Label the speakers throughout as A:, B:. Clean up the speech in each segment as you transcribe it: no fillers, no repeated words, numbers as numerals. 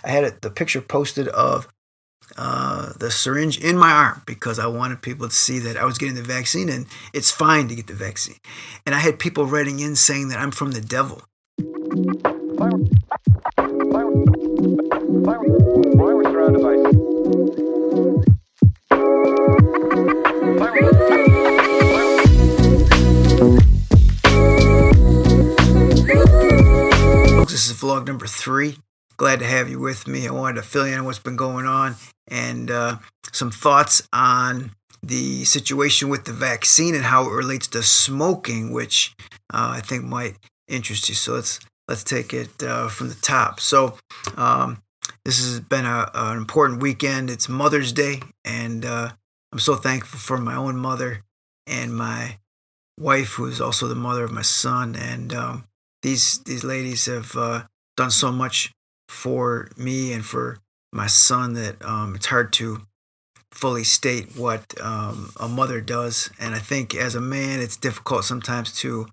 A: I had the picture posted of the syringe in my arm because I wanted people to see that I was getting the vaccine and it's fine to get the vaccine. And I had people writing in saying that I'm from the devil. This is vlog number 3. Glad to have you with me. I wanted to fill you in on what's been going on and some thoughts on the situation with the vaccine and how it relates to smoking, which I think might interest you. So let's take it from the top. So this has been an important weekend. It's Mother's Day, and I'm so thankful for my own mother and my wife, who is also the mother of my son. And these ladies have done so much for me and for my son that it's hard to fully state what a mother does. And I think as a man, it's difficult sometimes to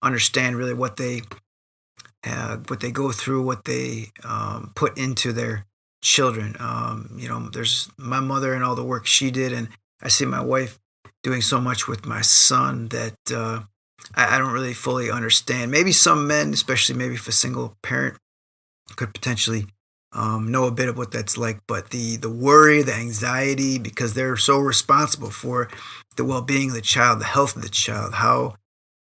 A: understand really what they go through, what they put into their children. There's my mother and all the work she did, and I see my wife doing so much with my son that I don't really fully understand. Maybe some men, especially maybe if a single parent, could potentially know a bit of what that's like. But the worry, the anxiety, because they're so responsible for the well-being of the child, the health of the child, how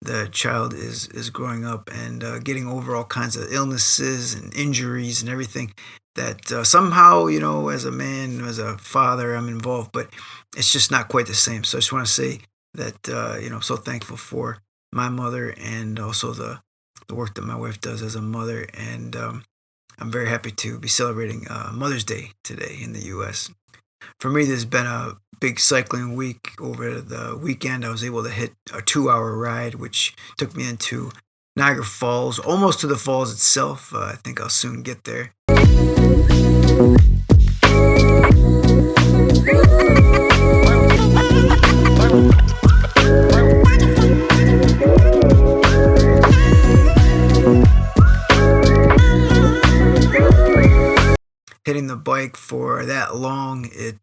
A: the child is growing up and getting over all kinds of illnesses and injuries and everything that somehow, as a man, as a father, I'm involved, but it's just not quite the same. So I just want to say that, I'm so thankful for my mother and also the work that my wife does as a mother. And I'm very happy to be celebrating Mother's Day today in the U.S. For me, there's been a big cycling week. Over the weekend, I was able to hit a 2-hour ride, which took me into Niagara Falls, almost to the falls itself. I think I'll soon get there. Hitting the bike for that long, it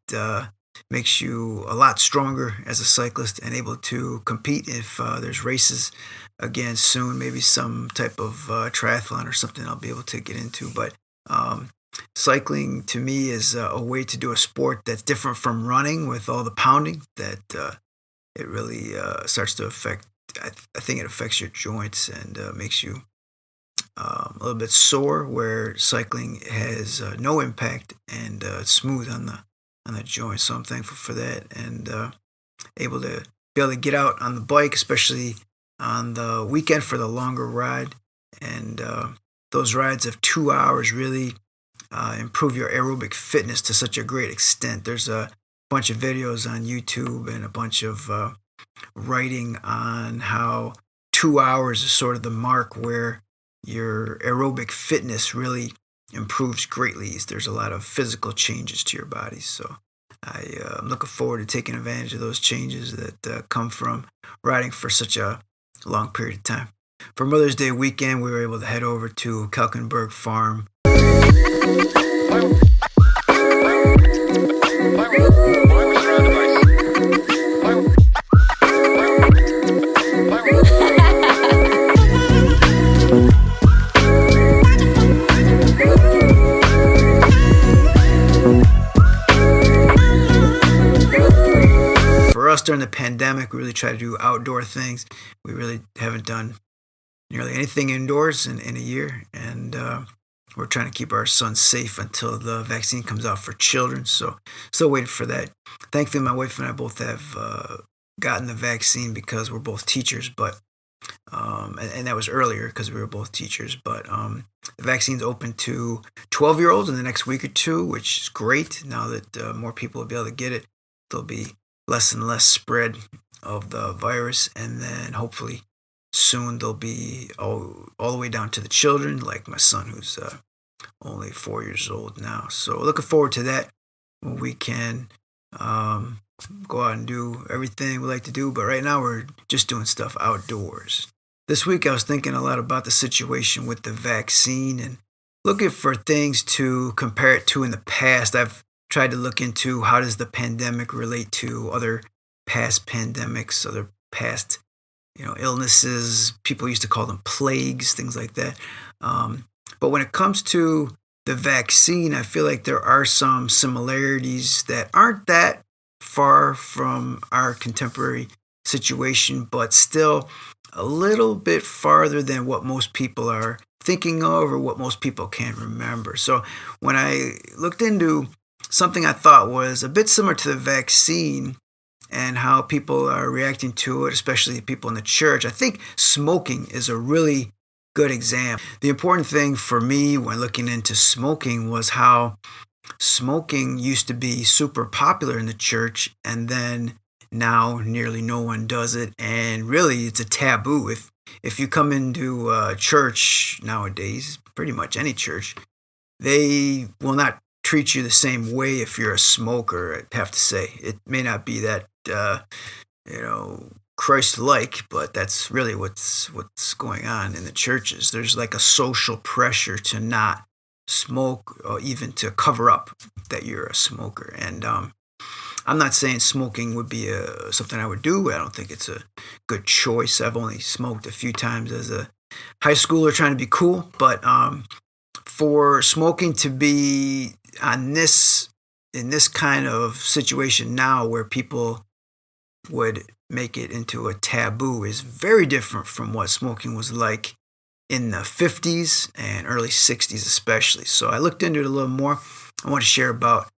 A: makes you a lot stronger as a cyclist and able to compete if there's races again soon, maybe some type of triathlon or something I'll be able to get into. But cycling to me is a way to do a sport that's different from running with all the pounding that it really starts to affect. I think it affects your joints and makes you a little bit sore, where cycling has no impact and it's smooth on the joints. So I'm thankful for that, and be able to get out on the bike, especially on the weekend for the longer ride. And those rides of 2 hours really improve your aerobic fitness to such a great extent. There's a bunch of videos on YouTube and a bunch of writing on how 2 hours is sort of the mark where your aerobic fitness really improves greatly. There's a lot of physical changes to your body. So I'm looking forward to taking advantage of those changes that come from riding for such a long period of time. For Mother's Day weekend, we were able to head over to Kalkenberg Farm. During the pandemic, we really try to do outdoor things. We really haven't done nearly anything indoors in a year, and we're trying to keep our son safe until the vaccine comes out for children. So still waiting for that. Thankfully, my wife and I both have gotten the vaccine because we're both teachers, but and that was earlier because we were both teachers. But the vaccine's open to 12-year-olds in the next week or two, which is great. Now that more people will be able to get it, there'll be less and less spread of the virus, and then hopefully soon they'll be all the way down to the children, like my son, who's only 4 years old now. So looking forward to that, when we can go out and do everything we like to do. But right now we're just doing stuff outdoors. This week I was thinking a lot about the situation with the vaccine and looking for things to compare it to in the past. I've tried to look into how does the pandemic relate to other past pandemics, other past illnesses. People used to call them plagues, things like that. But when it comes to the vaccine, I feel like there are some similarities that aren't that far from our contemporary situation, but still a little bit farther than what most people are thinking of or what most people can remember. So when I looked into something I thought was a bit similar to the vaccine and how people are reacting to it, especially people in the church, I think smoking is a really good example. The important thing for me when looking into smoking was how smoking used to be super popular in the church, and then now nearly no one does it, and really it's a taboo. If you come into a church nowadays, pretty much any church, they will not treat you the same way if you're a smoker. I have to say, it may not be that Christ-like, but that's really what's going on in the churches. There's like a social pressure to not smoke, or even to cover up that you're a smoker. And I'm not saying smoking would be something I would do. I don't think it's a good choice. I've only smoked a few times as a high schooler trying to be cool, but for smoking to be in this kind of situation now where people would make it into a taboo is very different from what smoking was like in the 50s and early 60s especially. So I looked into it a little more. I want to share about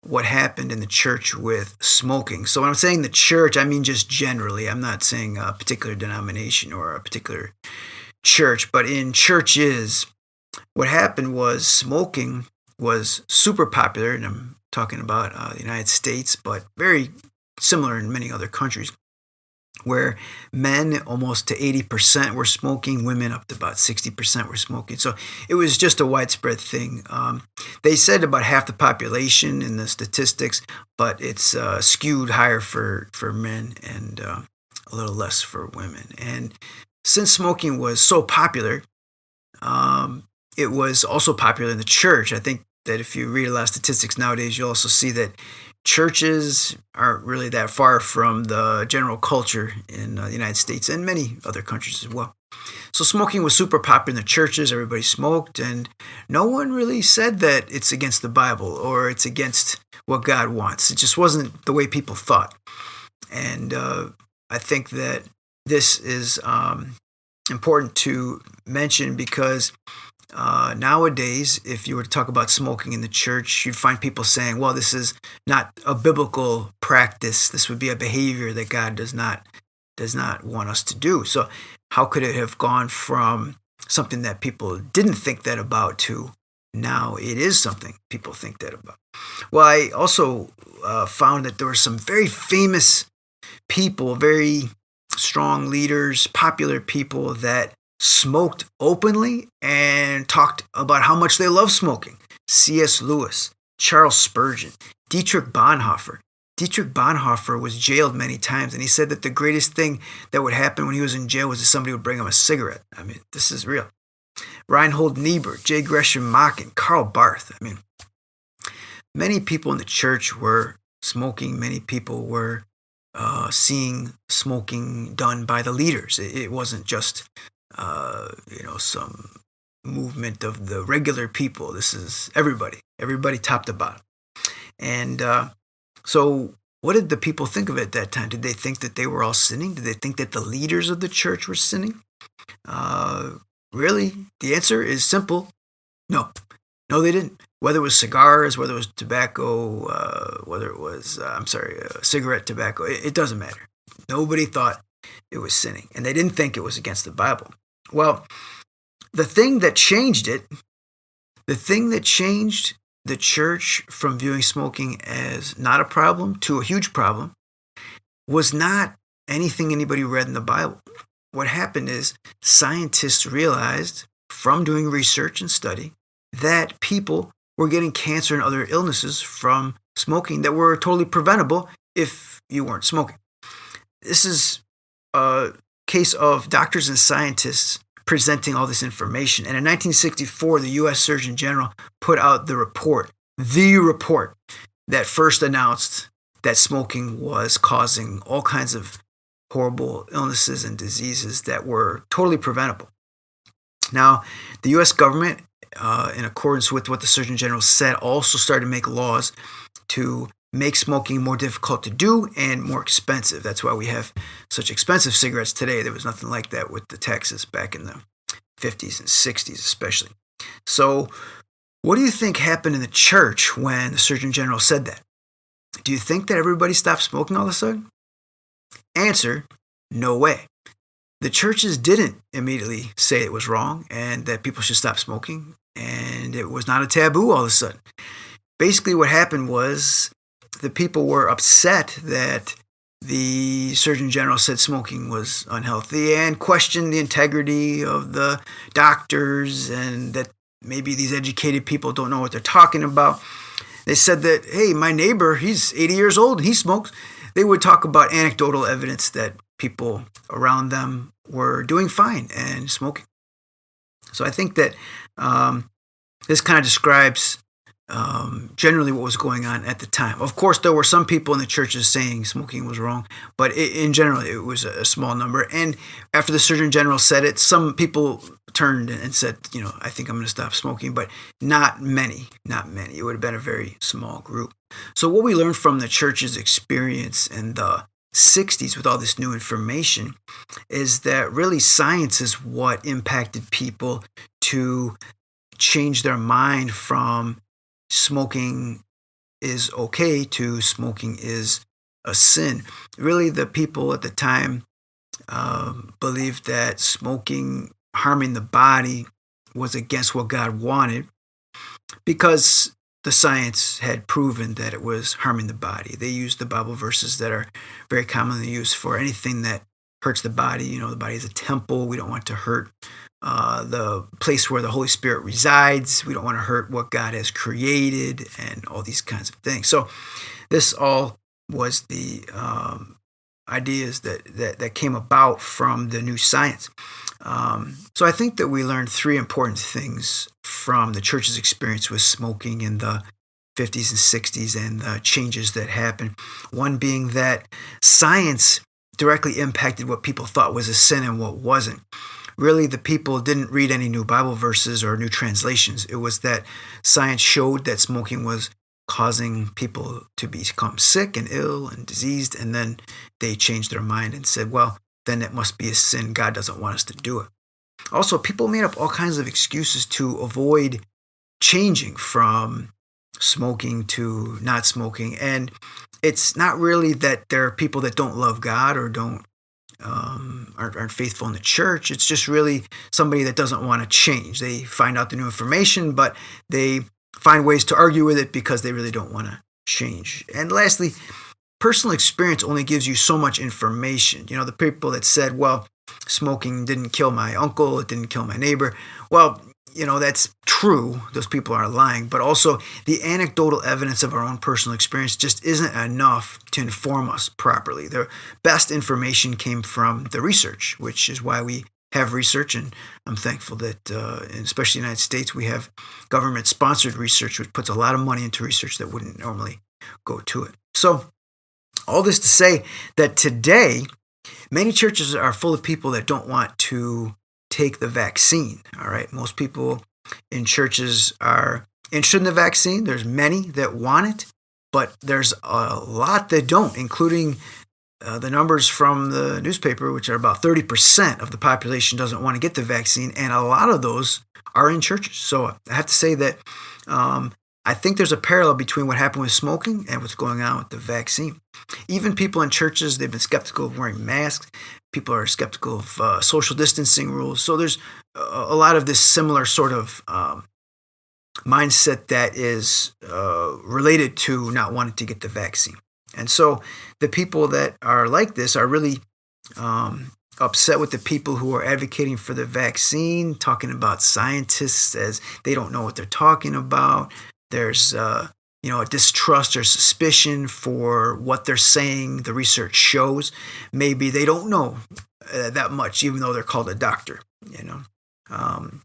A: what happened in the church with smoking. So when I'm saying the church, I mean just generally. I'm not saying a particular denomination or a particular church, but in churches, what happened was smoking was super popular, and I'm talking about the United States, but very similar in many other countries, where men almost to 80% were smoking, women up to about 60% were smoking. So it was just a widespread thing. They said about half the population in the statistics, but it's skewed higher for men and a little less for women. And since smoking was so popular, it was also popular in the church. I think that if you read a lot of statistics nowadays, you'll also see that churches aren't really that far from the general culture in the United States and many other countries as well. So smoking was super popular in the churches. Everybody smoked, and no one really said that it's against the Bible or it's against what God wants. It just wasn't the way people thought. And I think that this is important to mention because nowadays, if you were to talk about smoking in the church, you'd find people saying, well, this is not a biblical practice. This would be a behavior that God does not want us to do. So how could it have gone from something that people didn't think that about to now it is something people think that about? Well, I also found that there were some very famous people, very strong leaders, popular people that smoked openly and talked about how much they love smoking. C.S. Lewis, Charles Spurgeon, Dietrich Bonhoeffer. Dietrich Bonhoeffer was jailed many times, and he said that the greatest thing that would happen when he was in jail was that somebody would bring him a cigarette. I mean, this is real. Reinhold Niebuhr, J. Gresham Machen, Karl Barth. I mean, many people in the church were smoking. Many people were seeing smoking done by the leaders. It wasn't just some movement of the regular people. This is everybody top to bottom. And so what did the people think of it at that time? Did they think that they were all sinning? Did they think that the leaders of the church were sinning? Really, the answer is simple. No, they didn't. Whether it was cigars, whether it was tobacco, whether it was, cigarette tobacco, it doesn't matter. Nobody thought it was sinning, and they didn't think it was against the Bible. Well, the thing that changed the church from viewing smoking as not a problem to a huge problem was not anything anybody read in the Bible. What happened is scientists realized from doing research and study that people were getting cancer and other illnesses from smoking that were totally preventable if you weren't smoking. This is a case of doctors and scientists presenting all this information. And in 1964, the U.S. Surgeon General put out the report that first announced that smoking was causing all kinds of horrible illnesses and diseases that were totally preventable. Now, the U.S. government, in accordance with what the Surgeon General said, also started to make laws to make smoking more difficult to do and more expensive. That's why we have such expensive cigarettes today. There was nothing like that with the taxes back in the 50s and 60s especially. So what do you think happened in the church when the Surgeon General said that? Do you think that everybody stopped smoking all of a sudden? Answer, no way. The churches didn't immediately say it was wrong and that people should stop smoking, and it was not a taboo all of a sudden. Basically what happened was the people were upset that the Surgeon General said smoking was unhealthy and questioned the integrity of the doctors and that maybe these educated people don't know what they're talking about. They said that, hey, my neighbor, he's 80 years old and he smokes. They would talk about anecdotal evidence that people around them were doing fine and smoking. So I think that this kind of describes generally what was going on at the time. Of course, there were some people in the churches saying smoking was wrong, but in general, it was a small number. And after the Surgeon General said it, some people turned and said, I think I'm going to stop smoking, but not many. It would have been a very small group. So what we learned from the church's experience in the 60s with all this new information is that really science is what impacted people to change their mind from smoking is okay to smoking is a sin. Really, the people at the time believed that smoking harming the body was against what God wanted because the science had proven that it was harming the body. They used the Bible verses that are very commonly used for anything that hurts the body. The body is a temple. We don't want to hurt the place where the Holy Spirit resides. We don't want to hurt what God has created and all these kinds of things. So this all was the ideas that came about from the new science. So I think that we learned three important things from the church's experience with smoking in the 50s and 60s and the changes that happened. One being that science directly impacted what people thought was a sin and what wasn't. Really, the people didn't read any new Bible verses or new translations. It was that science showed that smoking was causing people to become sick and ill and diseased, and then they changed their mind and said, well, then it must be a sin. God doesn't want us to do it. Also, people made up all kinds of excuses to avoid changing from smoking to not smoking, and it's not really that there are people that don't love God or aren't faithful in the church. It's just really somebody that doesn't want to change. They find out the new information, but they find ways to argue with it because they really don't want to change. And lastly, personal experience only gives you so much information. The people that said, well, smoking didn't kill my uncle, it didn't kill my neighbor. Well, that's true. Those people are lying. But also, the anecdotal evidence of our own personal experience just isn't enough to inform us properly. The best information came from the research, which is why we have research. And I'm thankful that, especially in the United States, we have government-sponsored research, which puts a lot of money into research that wouldn't normally go to it. So, all this to say that today, many churches are full of people that don't want to take the vaccine. All right. Most people in churches are interested in the vaccine. There's many that want it, but there's a lot that don't, including the numbers from the newspaper, which are about 30% of the population doesn't want to get the vaccine. And a lot of those are in churches. So I have to say that I think there's a parallel between what happened with smoking and what's going on with the vaccine. Even people in churches, they've been skeptical of wearing masks. People are skeptical of social distancing rules. So there's a lot of this similar sort of mindset that is related to not wanting to get the vaccine. And so the people that are like this are really upset with the people who are advocating for the vaccine, talking about scientists as they don't know what they're talking about. There's a distrust or suspicion for what they're saying the research shows. Maybe they don't know that much, even though they're called a doctor. Um,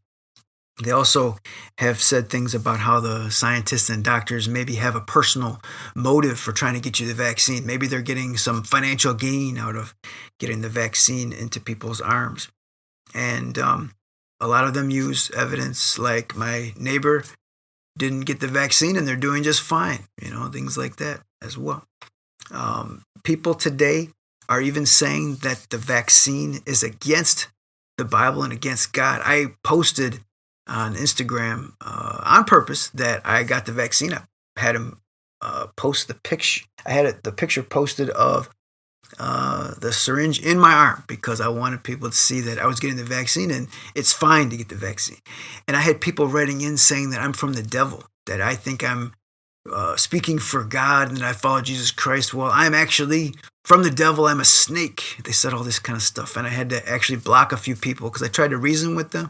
A: they also have said things about how the scientists and doctors maybe have a personal motive for trying to get you the vaccine. Maybe they're getting some financial gain out of getting the vaccine into people's arms. And a lot of them use evidence like my neighbor didn't get the vaccine and they're doing just fine, things like that as well. People today are even saying that the vaccine is against the Bible and against God. I posted on Instagram on purpose that I got the vaccine. I had him post the picture. I had the picture posted of the syringe in my arm because I wanted people to see that I was getting the vaccine and it's fine to get the vaccine. And I had people writing in saying that I'm from the devil, that I think I'm speaking for God and that I follow Jesus Christ. Well, I'm actually from the devil. I'm a snake. They said all this kind of stuff. And I had to actually block a few people because I tried to reason with them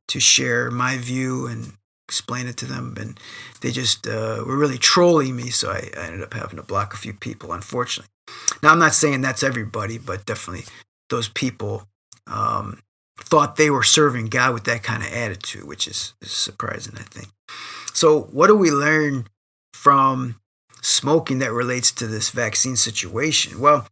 A: to share my view and explain it to them. And they just were really trolling me. So I ended up having to block a few people, unfortunately. Now, I'm not saying that's everybody, but definitely those people thought they were serving God with that kind of attitude, which is surprising, I think. So what do we learn from smoking that relates to this vaccine situation? Well,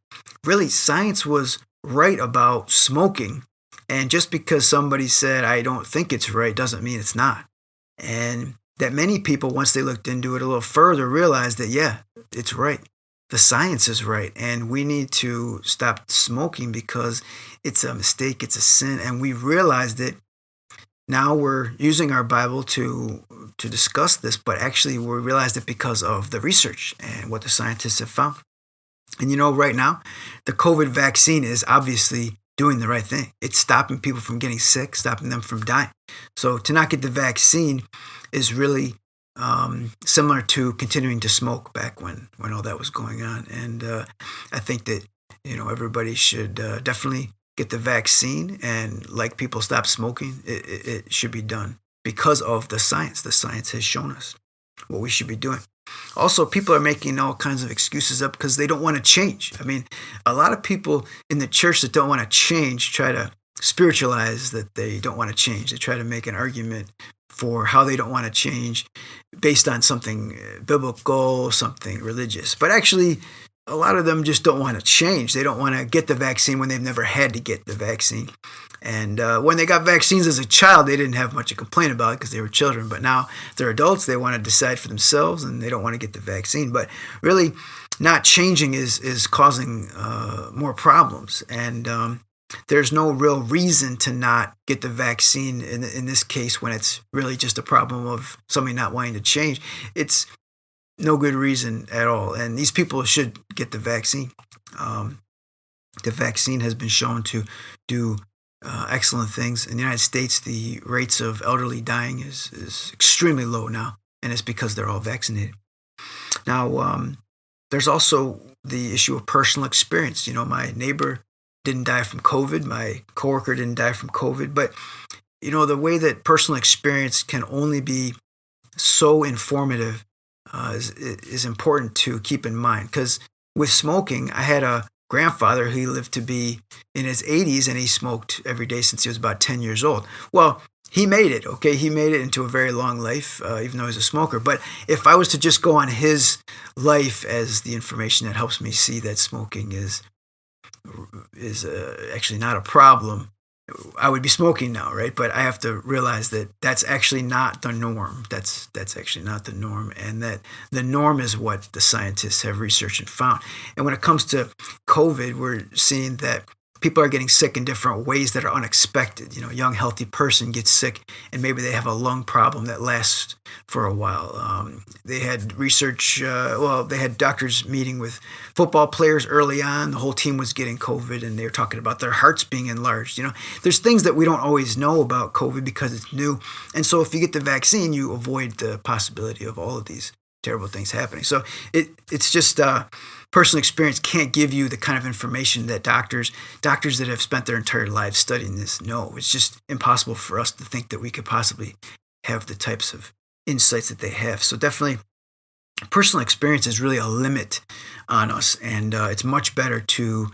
A: really, science was right about smoking. And just because somebody said, I don't think it's right, doesn't mean it's not. And that many people, once they looked into it a little further, realized that, yeah, it's right. The science is right, and we need to stop smoking because it's a mistake, it's a sin, and we realized it. Now we're using our Bible to discuss this, but actually we realized it because of the research and what the scientists have found. And right now, the COVID vaccine is obviously doing the right thing. It's stopping people from getting sick, stopping them from dying. So to not get the vaccine is really similar to continuing to smoke back when all that was going on. And I think that, everybody should definitely get the vaccine, and like people stop smoking, it should be done because of the science. The science has shown us what we should be doing. Also, people are making all kinds of excuses up because they don't want to change. I mean, a lot of people in the church that don't want to change try to spiritualize that they don't want to change. They try to make an argument for how they don't want to change based on something biblical, something religious. But actually, a lot of them just don't want to change. They don't want to get the vaccine when they've never had to get the vaccine. And when they got vaccines as a child, they didn't have much to complain about because they were children. But now they're adults. They want to decide for themselves, and they don't want to get the vaccine. But really, not changing is causing more problems. And there's no real reason to not get the vaccine in this case when it's really just a problem of somebody not wanting to change. It's no good reason at all. And these people should get the vaccine. The vaccine has been shown to do excellent things. In the United States, the rates of elderly dying is extremely low now, and it's because they're all vaccinated. Now, there's also the issue of personal experience. My neighbor didn't die from COVID. My coworker didn't die from COVID. But, the way that personal experience can only be so informative is important to keep in mind. Because with smoking, I had a grandfather who lived to be in his 80s, and he smoked every day since he was about 10 years old. Well, he made it, okay? He made it into a very long life, even though he's a smoker. But if I was to just go on his life as the information that helps me see that smoking is actually not a problem, I would be smoking now, right? But I have to realize that that's actually not the norm. That's actually not the norm, and that the norm is what the scientists have researched and found. And when it comes to COVID, we're seeing that people are getting sick in different ways that are unexpected. A young, healthy person gets sick, and maybe they have a lung problem that lasts for a while. They had research, they had doctors meeting with football players early on. The whole team was getting COVID, and they were talking about their hearts being enlarged. There's things that we don't always know about COVID because it's new. And so if you get the vaccine, you avoid the possibility of all of these terrible things happening. So it's just personal experience can't give you the kind of information that doctors that have spent their entire lives studying this know. It's just impossible for us to think that we could possibly have the types of insights that they have. So definitely, personal experience is really a limit on us, and it's much better to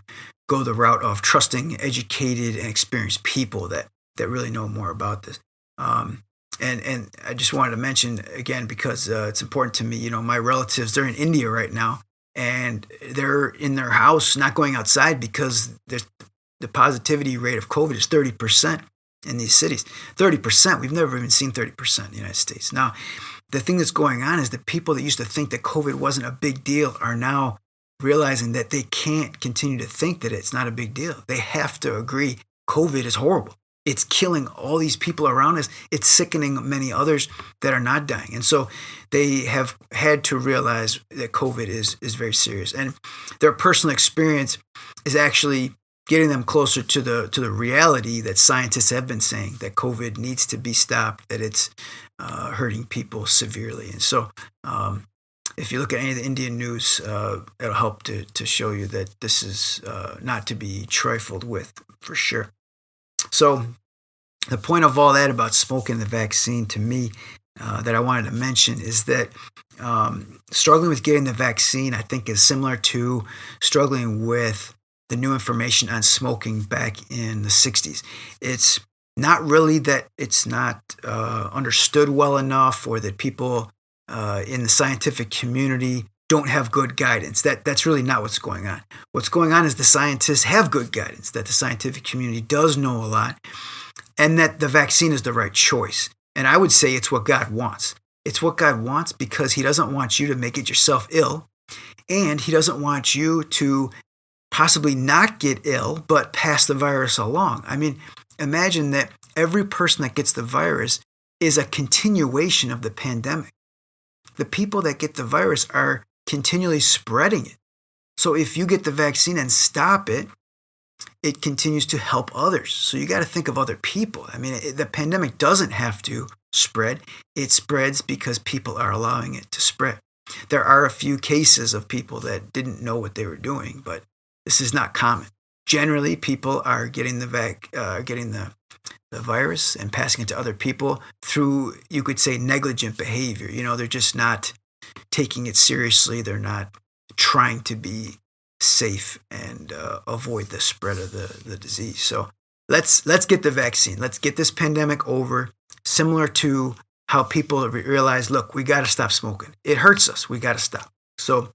A: go the route of trusting educated and experienced people that that really know more about this. And I just wanted to mention again because it's important to me. My relatives, they're in India right now, and they're in their house, not going outside because the positivity rate of COVID is 30% in these cities. 30%. We've never even seen 30% in the United States. Now, the thing that's going on is that people that used to think that COVID wasn't a big deal are now realizing that they can't continue to think that it's not a big deal. They have to agree COVID is horrible. It's killing all these people around us. It's sickening many others that are not dying. And so they have had to realize that COVID is very serious. And their personal experience is actually getting them closer to the reality that scientists have been saying, that COVID needs to be stopped, that it's hurting people severely. And so if you look at any of the Indian news, it'll help to show you that this is not to be trifled with, for sure. So the point of all that about smoking the vaccine to me that I wanted to mention is that struggling with getting the vaccine, I think, is similar to struggling with the new information on smoking back in the 60s. It's not really that it's not understood well enough or that people in the scientific community don't have good guidance. That's really not what's going on. What's going on is the scientists have good guidance, that the scientific community does know a lot, and that the vaccine is the right choice. And I would say it's what God wants. It's what God wants because he doesn't want you to make it yourself ill, and he doesn't want you to possibly not get ill, but pass the virus along. I mean, imagine that every person that gets the virus is a continuation of the pandemic. The people that get the virus are continually spreading it. So if you get the vaccine and stop it, it continues to help others. So you got to think of other people. I mean, the pandemic doesn't have to spread. It spreads because people are allowing it to spread. There are a few cases of people that didn't know what they were doing, but this is not common. Generally, people are getting the virus and passing it to other people through, you could say, negligent behavior. They're just not taking it seriously. They're not trying to be safe and avoid the spread of the disease. So let's get the vaccine. Let's get this pandemic over. Similar to how people realize, look, we got to stop smoking. It hurts us. We got to stop. So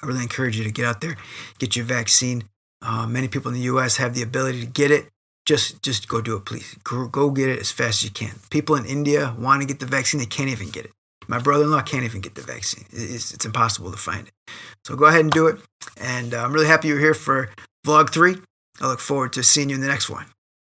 A: I really encourage you to get out there, get your vaccine. Many people in the U.S. have the ability to get it. Just go do it, please. Go get it as fast as you can. People in India want to get the vaccine. They can't even get it. My brother-in-law can't even get the vaccine. It's impossible to find it. So go ahead and do it. And I'm really happy you're here for Vlog 3. I look forward to seeing you in the next one.